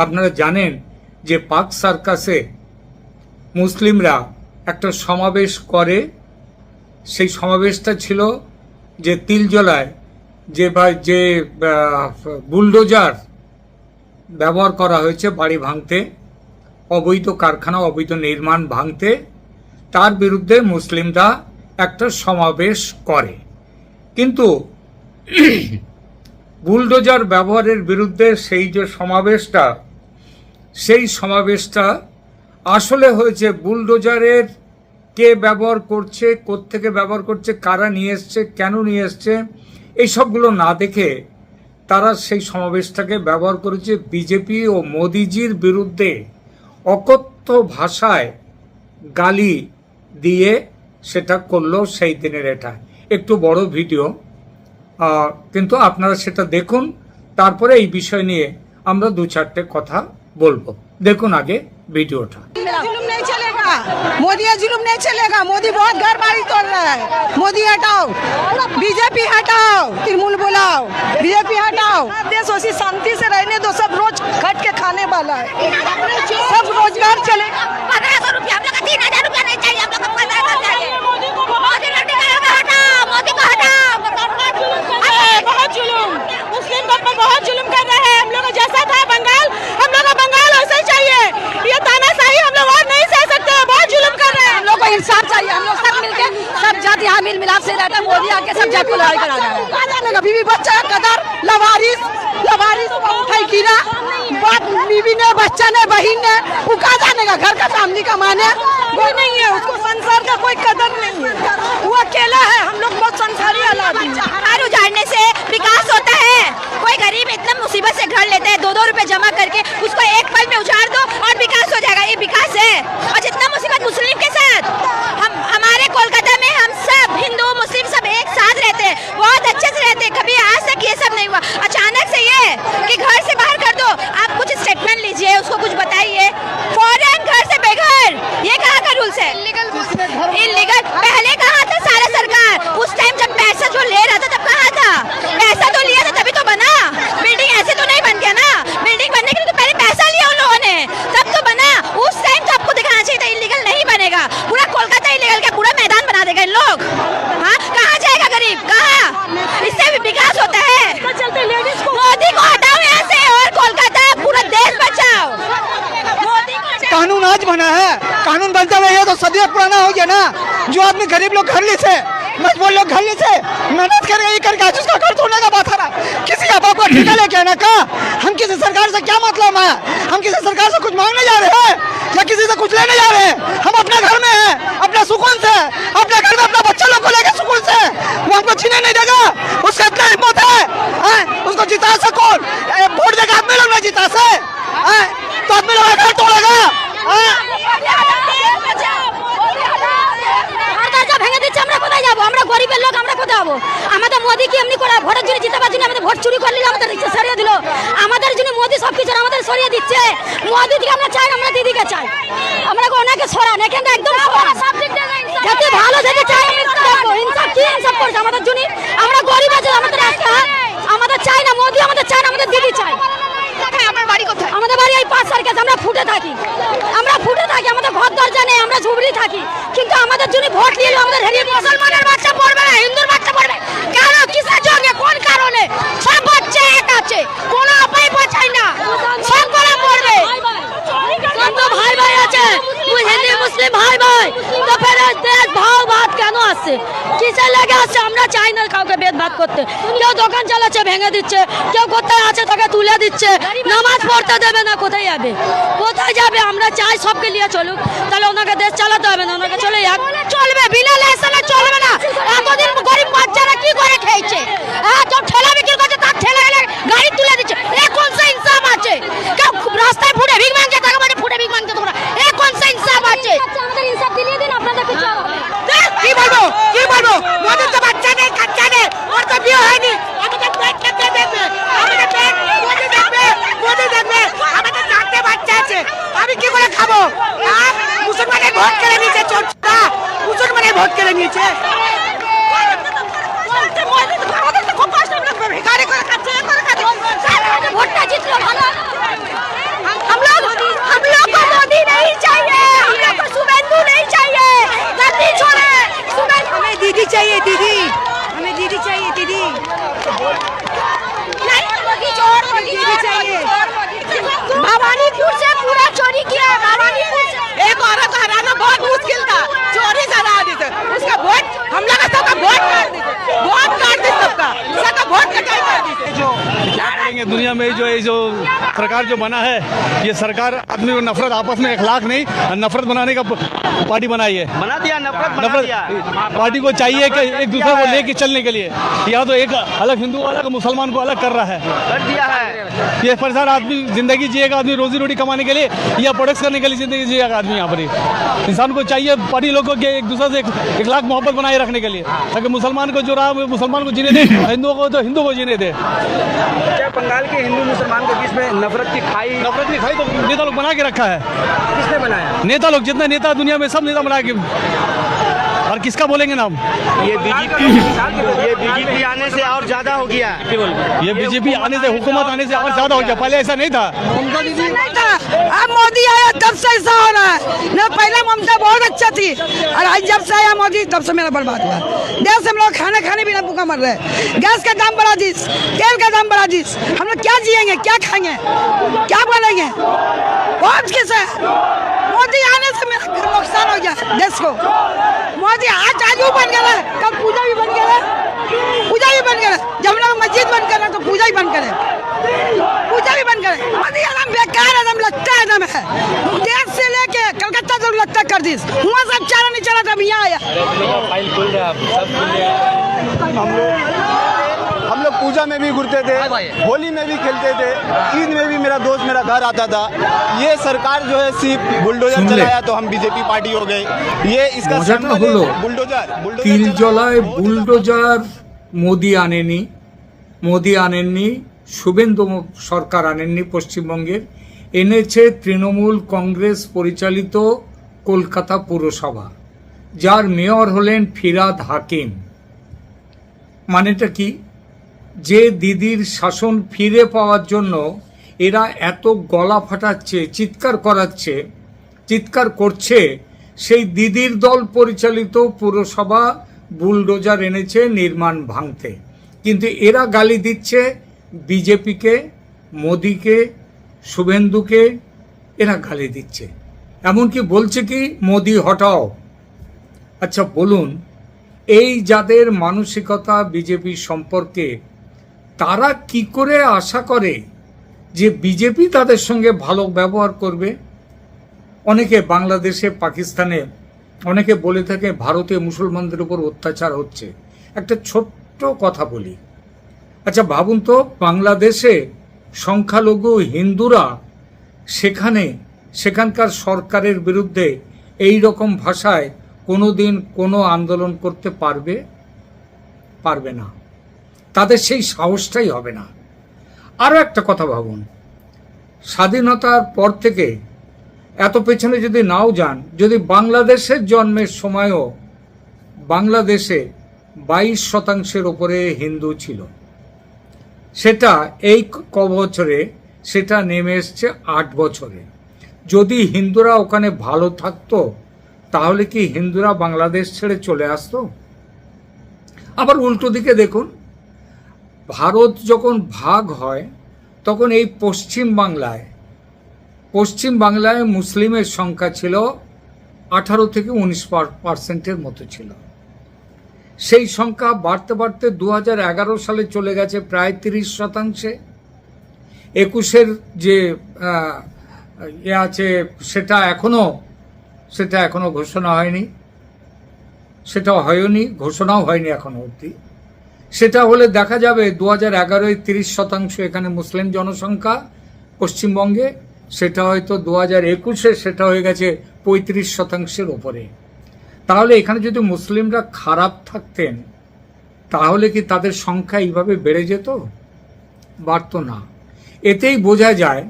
আপনারা জানেন যে পাক সার্কাসে মুসলিমরা একটা সমাবেশ করে। সেই সমাবেশটা ছিল যে তিলজলায় যে বুলডোজার ব্যবহার করা হয়েছে বাড়ি ভাঙতে, অবৈধ কারখানা, অবৈধ নির্মাণ ভাঙতে, তার বিরুদ্ধে মুসলিমরা একটা সমাবেশ করে। কিন্তু বুলডোজার ব্যবহারের বিরুদ্ধে সেই যে সমাবেশটা আসলে হয়েছে বুলডোজারের কে ব্যবহার করছে, কোত্থেকে ব্যবহার করছে, কারা নিয়ে এসছে, কেন নিয়ে এসছে, এইসবগুলো না দেখে তারা সেই সমাবেশটাকে ব্যবহার করেছে বিজেপি ও মোদিজির বিরুদ্ধে অকথ্য ভাষায় গালি দিয়ে সেটা করলো সেই দিনের। এটা একটু বড় ভিডিও, কিন্তু আপনারা সেটা দেখুন, তারপরে এই বিষয় নিয়ে আমরা দু চারটে কথা বলবো। দেখুন আগে ভিডিওটা। जुल्म नहीं चलेगा, मोदी का जुल्म नहीं चलेगा। मोदी बहुत घर बाड़ी तोड़ रहा है। मोदी हटाओ, बीजेपी हटाओ, तृणमूल बुलाओ, बीजेपी हटाओ। देश उसी शांति से रहने दो, सब रोज खट के खाने वाला है, सब रोजगार चलेगा। 1500 रुपया हम लोग का 3000 रुपया नहीं चाहिए, हम लोग को 1500 चाहिए। मोदी को हटाओ, मोदी को हटाओ। बहुत जुल्म, मुस्लिम पर बहुत जुल्म कर रहे हैं। हम लोग जैसा था बंगाल, हम लोग का बंगाल वैसा ही चाहिए। ये तानाशाही हम लोग और नहीं सह सकते, बहुत जुल्म कर रहे हैं। हम लोग को इंसाफ चाहिए। हम लोग सब मिलके, सब जाति यहाँ मिल मिलाप से रहता है। मोदी आके सब जाति को लड़ाई करा रहा है। बीवी बच्चा कदर लवारिस उठाई गिरा, बाप बीवी ने, बच्चा ने, बहन ने, वो कहा जाने का घर का सामने का माने कोई नहीं है, उसको संसार का कोई कदर नहीं है। वो अकेला है, हम लोग बहुत संसारी हालात हैं। घर उजाड़ने से विकास होता है। कोई गरीब इतना मुसीबत से घर लेता है, 2-2 रुपए जमा करके उसको एक पल में उजाड़ दो और विकास हो जाएगा। ये विकास है। और जितना मुसीबत मुस्लिम के साथ, हमारे कोलकाता में हम सब हिंदू मुस्लिम सब एक साथ रहते हैं, बहुत अच्छे से रहते हैं। कभी आज तक ये सब नहीं हुआ। अचानक से ये कि घर से बाहर कर दो, आप कुछ स्टेटमेंट लीजिए, उसको कुछ बताइए। फौरन घर से बेघर, ये कहाँ का रूल्स है? इलीगल पहले कहाँ था सारा सरकार? उस टाइम जब पैसा जो ले रहा था तब कहाँ था? पैसा तो लिया था तभी तो बना। बिल्डिंग ऐसे तो नहीं बन गया ना। बिल्डिंग बनने के लिए तो पहले पैसा लिया उन लोगों ने, तब तो बना। उस टाइम तो आपको दिखाना चाहिए था इलीगल नहीं बनेगा। पूरा कोलकाता इलीगल का पूरा मैदान बना देगा इन लोग। हाँ, कहाँ जाएगा गरीब, कहाँ? इससे भी विकास होता है। मोदी को हटाओ यहाँ से और कोलकाता पूरा देश बचाओ। कानून आज बना है, कानून बनता रहे तो सदियों पुराना हो गया ना। जो आदमी गरीब लोग घर ली से, मजबूर लोग घर ली से मेहनत करके ये करके आज उसका घर तोड़ने का बात आ रहा। किसी का बाप का ठेका लेके आना का? हम किसी सरकार से क्या मतलब है? हम किसी सरकार से कुछ मांगने जा रहे हैं या किसी से कुछ लेने जा रहे हैं? हम अपने घर में हैं, अपने सुकून से, अपने घर में अपना बच्चा लोग को लेकर सुकून से, वो हमको छीने नहीं देगा। उसका इतना हिम्मत है, उसको जिता सको। वोट देकर आदमी लोग नहीं जिता से, तो आदमी लोग घर तोड़ेगा। ভেঙে দিচ্ছে, আমরা কোথায় যাবো? আমরা গরিবের লোক, আমরা কোথায় যাবো? আমাদের মোদি কি এমনি করে ভোটের জন্য জিতাবার জন্য আমাদের ভোট চুরি করলে আমাদের রিক্সা সরিয়ে দিল। আমাদের জন্য মোদি সবকিছু আমাদের সরিয়ে দিচ্ছে। মোদি থেকে আমরা চাই, আমরা দিদিকে চাই, আমরা ওনাকে সরান এখানে একদম যাতে ভালো যেতে চাই। আমি দেখো ইনসাফ কি ইনসাফ করছে আমাদের জন্য। আমরা গরিব আছি, আমাদের একটা আমাদের চাই না মোদি, আমাদের চাই না, আমাদের দিদি চাই। আমার বাড়ি কোথায়? আমাদের বাড়ি এই 5 সার্কেল। আমরা ফুটে থাকি, আমাদের ঘর দরজা নেই, আমরা ঝুবড়ি থাকি। কিন্তু আমাদের জন্য ভোট নিয়ে আমাদের হেরিয়ে মুসলমানের বাচ্চা পড়বে না, হিন্দুর বাচ্চা পড়বে কেন? কিসের জন্য, কোন কারণে? সব বাচ্চা এক আছে, কোনো উপায় পাচ্ছাই না, সব করে পড়বে। তো ভাই ভাই আছে, হিন্দু মুসলিম ভাই ভাই, তো ফের দেশ ভাও ভাত কেন আসছে? কিসে লেগে আসছে? আমরা চাই না কাউকে ভেদভাব করতে। কেউ দোকান চালাচ্ছে ভেঙে দিচ্ছে, কেউ কোথায় আছে তাকে তুলে দিচ্ছে, নামাজ পড়তে দেবে না। কোথায় যাবে, কোথায় যাবে? আমরা চাই সবকে নিয়ে চলুক, তাহলে ওনাকে দেশ চালাতে হবে না, ওনাকে চলে যাক। চলবে, বিনা লাইসেন্সে চলবে না। এতদিন গরিব বাচ্চারা কি করে খেয়েছে? তো ঠেলা বিক্রি করছে, তার ঠেলা গেলে গাড়ি তুলে দিচ্ছে। এ কোন সে ইনসাফ আছে? কেউ রাস্তায় ফুটে ভিক মাংছে, তাকে মানে ফুটে ভিক মাংছে তোমরা, এ কোন সে ইনসাফ আছে? আমাদের ইনসাফ দিলিয়ে দিন, আপনাদের কিছু কি বলবো, কি বলবো? মোদির তো বাচ্চা নেই, কাচ্চা নেই, ওর তো বিয়ে হয়নি। আমাদের পেট কেটে দেখবে, আমাদের পেট মোদি দেখবে, মোদি দেখবে। আমাদের চারটে বাচ্চা আছে, আমি কি করে খাবো? মুসলমানের ভোট কেড়ে নিয়েছে, চোরটা মুসলমানের ভোট কেড়ে নিয়েছে। ভিখারি করে খাচ্ছে, ভোটটা জিতলো ভালো। ये जो सरकार जो बना है, ये सरकार आदमी को नफरत, आपस में इखलाक नहीं, नफरत बनाने का पार्टी बनाई है। बना दिया, नफरत पार्टी को चाहिए कि एक दूसरे को लेके चलने के लिए, या तो एक अलग हिंदू अलग मुसलमान को अलग कर रहा है, कर दिया है। ये परेशान आदमी जिंदगी जिएगा, आदमी रोजी रोटी कमाने के लिए या प्रोडक्ट्स करने के लिए जिंदगी जिएगा आदमी। यहाँ पर ही इंसान को चाहिए पार्टी लोगों के एक दूसरे से इखलाक मोहब्बत बनाए रखने के लिए, ताकि मुसलमान को जो रहा मुसलमान को जीने दे, हिंदुओं को तो हिंदू को जीने दे। क्या बंगाल के हिंदू मुसलमान के बीच में नफरत की खाई तो नेता लोग बना के रखा है। किसने बनाया? नेता लोग, जितने नेता दुनिया में सब नेता बना के, और किसका बोलेंगे नाम? ये बीजेपी आने से और ज्यादा हो गया। ये बीजेपी आने से, हुकूमत आने से और ज्यादा हो गया, पहले ऐसा नहीं था। नहीं था, अब मोदी आया तब से ऐसा हो रहा है। न पहले ममता बहुत अच्छा थी, और आज जब से आया मोदी तब से मेरा बर्बाद हुआ। देश से हम लोग खाने बिना भूखा मर रहे हैं। गैस का दाम बढ़ा दी, तेल का दाम बढ़ा दी, हम लोग क्या जिएंगे, क्या खाएंगे, क्या बोलेंगे? बहुत किस है, मोदी आने से मेरा नुकसान हो गया देश को। मोदी आज आलू बन गया, कल पूजा भी बन गया, पूजा भी बन गया। जब हम लोग मस्जिद बंद कर रहे तो पूजा ही बंद करे, पूजा भी बंद करे। मोदी एकदम बेकार, एकदम लगता एकदम है। देश से लेके कलकत्ता तक लगता कर दी, वहाँ सब चारा नहीं चला, तब यहाँ आया। हम लोग पूजा में भी घुरते थे, होली में भी खेलते थे, ईद में भी मेरा दोस्त मेरा घर आता था। ये सरकार जो है सिर्फ बुलडोजर चलाया तो हम बीजेपी पार्टी हो गए। ये इसका হলো बुलडोजर তিল জলায় বুলডোজার মোদি আনেননি, শুভেন্দু সরকার আনেননি পশ্চিমবঙ্গের, এনেছে তৃণমূল কংগ্রেস পরিচালিত কলকাতা পুরসভা, যার মেয়র হলেন ফিরাদ হাকিম। মানেটা কি? যে দিদির শাসন ফিরে পাওয়ার জন্য এরা এত গলা ফাটাচ্ছে, চিৎকার করছে, সেই দিদির দল পরিচালিত পুরসভা বুলডোজার এনেছে নির্মাণ ভাঙতে। কিন্তু এরা গালি দিচ্ছে বিজেপিকে, মোদিকে, শুভেন্দুকে, এরা গালি দিচ্ছে। এমনকি বলছে কি মোদি হটাও। আচ্ছা বলুন, এই যাদের মানসিকতা বিজেপি সম্পর্কে, তারা কি করে আশা করে যে বিজেপি তাদের সঙ্গে ভালো ব্যবহার করবে? অনেকে বাংলাদেশে, পাকিস্তানে অনেকে বলে থাকে ভারতে মুসলমানদের উপর অত্যাচার হচ্ছে। একটা ছোট্ট কথা বলি, আচ্ছা ভাবুন তো, বাংলাদেশে সংখ্যালঘু হিন্দুরা সেখানকার সরকারের বিরুদ্ধে এই রকম ভাষায় কোনোদিন কোনো আন্দোলন করতে পারবে না, তাদের সেই সাহসটাই হবে না। আরও একটা কথা ভাবুন, স্বাধীনতার পর থেকে এত পেছনে যদি নাও যান, যদি বাংলাদেশের জন্মের সময়ও বাংলাদেশে 22% ওপরে হিন্দু ছিল, সেটা এই বছরে সেটা নেমে এসছে 8 বছরে। যদি হিন্দুরা ওখানে ভালো থাকতো তাহলে কি হিন্দুরা বাংলাদেশ ছেড়ে চলে আসতো? আবার উল্টো দিকে দেখুন, ভারত যখন ভাগ হয় তখন এই পশ্চিম বাংলায় মুসলিমের সংখ্যা ছিল 18 থেকে 19% মতো ছিল। সেই সংখ্যা বাড়তে বাড়তে 2011 সালে চলে গেছে প্রায় 30%। 21-এর যে আছে সেটা এখনো ঘোষণা হয়নি, ঘোষণাও হয়নি এখনো অবধি। সেটা হলে দেখা যাবে 2011-এ 30% এখানে মুসলিম জনসংখ্যা পশ্চিমবঙ্গে, সেটা হয়তো 2021-এ সেটা হয়ে গেছে 35%-এর ওপরে। তাহলে এখানে যদি মুসলিমরা খারাপ থাকতেন তাহলে কি তাদের সংখ্যা এইভাবে বেড়ে যেত? বাড়তো না। এতেই বোঝা যায়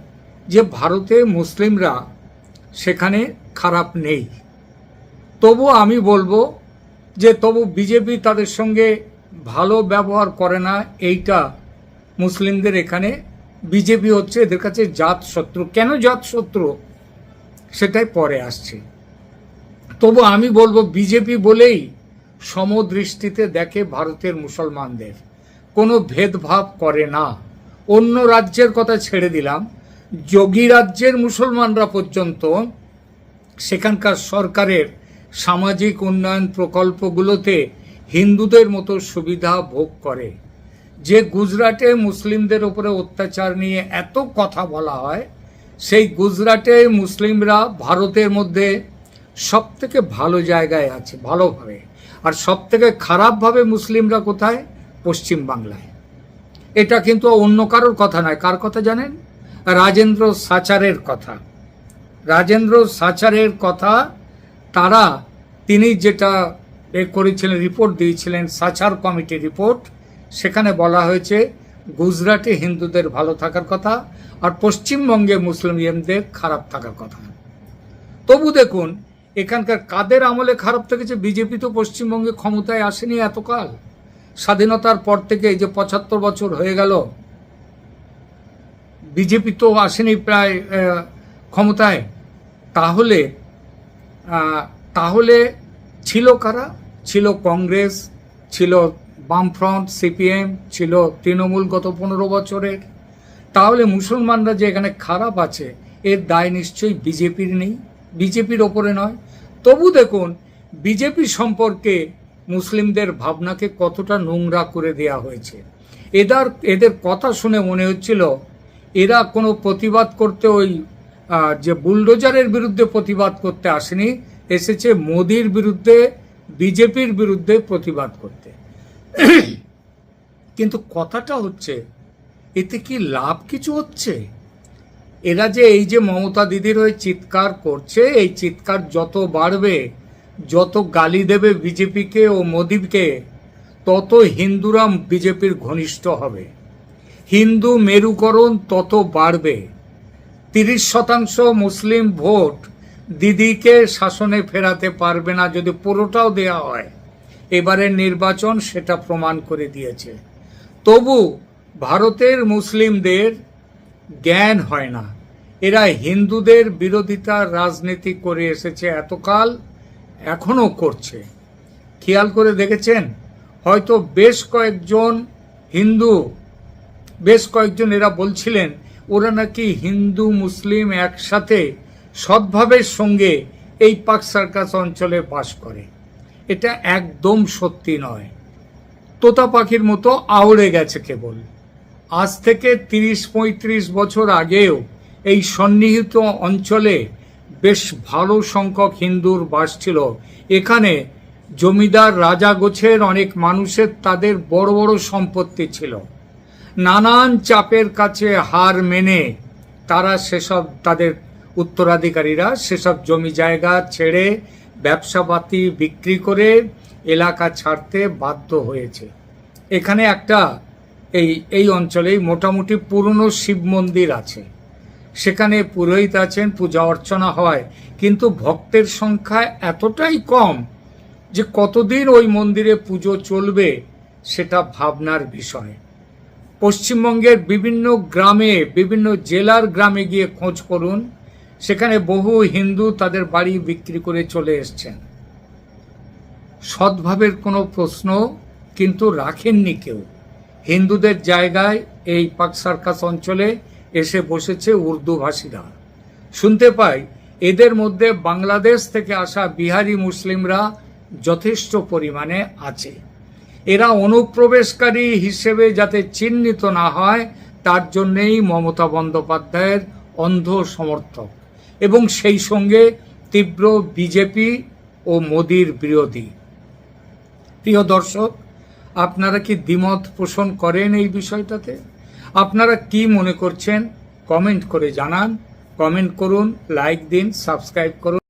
যে ভারতে মুসলিমরা সেখানে খারাপ নেই। তবু আমি বলবো যে তবু বিজেপি তাদের সঙ্গে ভালো ব্যবহার করে না, এইটা মুসলিমদের এখানে বিজেপি হচ্ছে এদের কাছে জাত শত্রু। কেন জাত শত্রু সেটাই পরে আসছে। তবু আমি বলবো বিজেপি বলেই সমদৃষ্টিতে দেখে ভারতের মুসলমানদের, কোনো ভেদভাব করে না। অন্য রাজ্যের কথা ছেড়ে দিলাম, যোগী রাজ্যের মুসলমানরা পর্যন্ত সেখানকার সরকারের সামাজিক উন্নয়ন প্রকল্পগুলোতে হিন্দুদের মতো সুবিধা ভোগ করে। যে গুজরাটে মুসলিমদের উপরে অত্যাচার নিয়ে এত কথা বলা হয়, সেই গুজরাটে মুসলিমরা ভারতের মধ্যে সব থেকে ভালো জায়গায় আছে, ভালোভাবে। আর সব থেকে খারাপভাবে মুসলিমরা কোথায়? পশ্চিম বাংলায়। এটা কিন্তু অন্য কারোর কথা নয়। কার কথা জানেন? রাজেন্দ্র সাচারের কথা। রাজেন্দ্র সাচারের কথা। তিনি যেটা করেছিলেন, রিপোর্ট দিয়েছিলেন, সাচার কমিটি রিপোর্ট, সেখানে বলা হয়েছে গুজরাটে হিন্দুদের ভালো থাকার কথা আর পশ্চিমবঙ্গে মুসলিমদের খারাপ থাকার কথা। তবু দেখুন এখানকার কাদের আমলে খারাপ থেকেছে? বিজেপি তো পশ্চিমবঙ্গে ক্ষমতায় আসেনি এতকাল, স্বাধীনতার পর থেকে। এই যে 75 বছর হয়ে গেল, বিজেপি তো আসেনি প্রায় ক্ষমতায়। তাহলে ছিল কারা? ছিল কংগ্রেস, ছিল বামফ্রন্ট, সিপিএম, ছিল তৃণমূল গত 15 বছরের। তাহলে মুসলমানরা যে এখানে খারাপ আছে, এর দায় নিশ্চয়ই বিজেপির নেই, বিজেপির ওপরে নয়। তবু দেখুন বিজেপি সম্পর্কে মুসলিমদের ভাবনাকে কতটা নোংরা করে দেয়া হয়েছে। এদের কথা শুনে মনে হচ্ছিল এরা কোনো প্রতিবাদ করতে, ওই যে বুলডোজারের বিরুদ্ধে প্রতিবাদ করতে আসেনি, এসেছে মোদির বিরুদ্ধে, বিজেপির বিরুদ্ধে প্রতিবাদ করতে। কিন্তু কথাটা হচ্ছে, এতে কি লাভ কিছু হচ্ছে? এরা যে এই যে মমতা দিদির হয়ে চিৎকার করছে, এই চিৎকার যত বাড়বে, যত গালি দেবে বিজেপিকে ও মোদিকে, তত হিন্দুরা বিজেপির ঘনিষ্ঠ হবে, হিন্দু মেরুকরণ তত বাড়বে। 30% মুসলিম ভোট দিদিকে শাসনে ফেরাতে পারবে না যদি পুরোটাও দেয়া হয়। এবারের নির্বাচন সেটা প্রমাণ করে দিয়েছে। তবু ভারতের মুসলিমদের জ্ঞান হয় না। এরা হিন্দুদের বিরোধিতার রাজনীতি করে এসেছে এতকাল, এখনো করছে। খেয়াল করে দেখেছেন? হয়তো বেশ কয়েকজন এরা বলছিলেন ওরা নাকি হিন্দু মুসলিম একসাথে সদ্ভাবের সঙ্গে এই পাক সার্কাস অঞ্চলে বাস করে। এটা একদম সত্যি নয়। তোতা পাখির মতো আউড়ে গেছে কেবল। আজ থেকে 30-35 বছর আগেও এই সন্নিহিত অঞ্চলে বেশ ভালো সংখ্যক হিন্দুর বাস ছিল। এখানে জমিদার রাজা গোছের অনেক মানুষের তাদের বড় বড় সম্পত্তি ছিল। নানান চাপের কাছে হার মেনে তারা তাদের উত্তরাধিকারীরা সেসব জমি জায়গা ছেড়ে ব্যবসাপাতি বিক্রি করে এলাকা ছাড়তে বাধ্য হয়েছে। এখানে একটা এই অঞ্চলেই মোটামুটি পুরনো শিব মন্দির আছে, সেখানে পুরোহিত আছেন, পূজা অর্চনা হয়, কিন্তু ভক্তের সংখ্যা এতটাই কম যে কতদিন ওই মন্দিরে পুজো চলবে সেটা ভাবনার বিষয়। পশ্চিমবঙ্গের বিভিন্ন গ্রামে, বিভিন্ন জেলার গ্রামে গিয়ে খোঁজ করুন, সেখানে বহু হিন্দু তাদের বাড়ি বিক্রি করে চলে এসছেন। সদ্ভাবের কোনো প্রশ্ন কিন্তু রাখেননি কেউ। হিন্দুদের জায়গায় এই পাক সার্কাস অঞ্চলে এসে বসেছে উর্দু ভাষীরা। শুনতে পাই এদের মধ্যে বাংলাদেশ থেকে আসা বিহারি মুসলিমরা যথেষ্ট পরিমাণে আছে। এরা অনুপ্রবেশকারী হিসেবে যাতে চিহ্নিত না হয় তার জন্যেই মমতা বন্দ্যোপাধ্যায়ের অন্ধ সমর্থক এবং সেই সঙ্গে তীব্র বিজেপি ও মোদির বিরোধী। প্রিয় দর্শক, আপনারা কি দ্বিমত পোষণ করেন এই বিষয়টাতে? আপনারা কি মনে করছেন কমেন্ট করে জানান। কমেন্ট করুন, লাইক দিন, সাবস্ক্রাইব করুন।